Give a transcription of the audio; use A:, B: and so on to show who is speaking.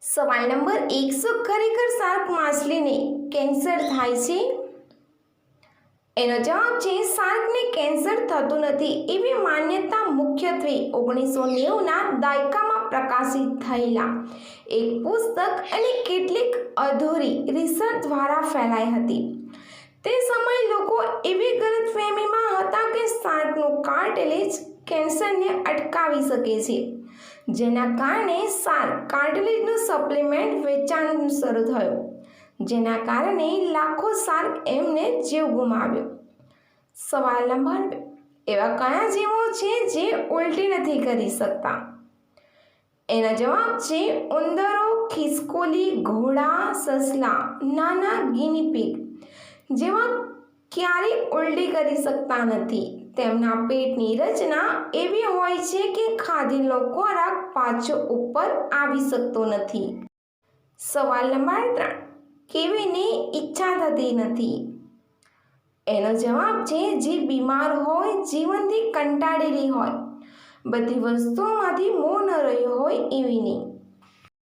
A: સવાલ નંબર 100, ખરેખર shark માછલીને cancer થાય છે? એનો જવાબ છે શાર્કને કેન્સર થતું નથી એવી માન્યતા મુખ્યત્વે 1990ના દાયકામાં પ્રકાશિત થયેલા એક પુસ્તક અને કેટલીક અધૂરી રિસર્ચ દ્વારા ફેલાઈ હતી. તે સમયે લોકો એવી ગલતફહેમીમાં હતા કે શાર્કનું કાર્ટિલેજ કેન્સરને અટકાવી શકે છે, જેના કારણે શાર્ક કાર્ટિલેજનું સપ્લિમેન્ટ વેચાણ શરૂ થયું, જેના કારણે લાખો શાર્ક એમને જીવ ગુમાવ્યો. સવાલ નંબર 2, એવા કયા જીવો છે જે ઉલટી નથી કરી શકતા? એનો જવાબ છે ઉંદરો, ખિસકોલી, ઘોડા, સસલા, નાના ગિની પિગ જેવા ક્યારેય ઉલટી કરી શકતા નથી. તેમના પેટની રચના એવી હોય છે કે ખાધેલો ખોરાક પાછો ઉપર આવી શકતો નથી. સવાલ નંબર 3, કીવીને ઈચ્છા થતી નથી? એનો જવાબ છે જે બીમાર હોય, જીવનથી કંટાળેલી હોય, બધી વસ્તુઓમાંથી મોહ ન રહ્યો હોય એવીની.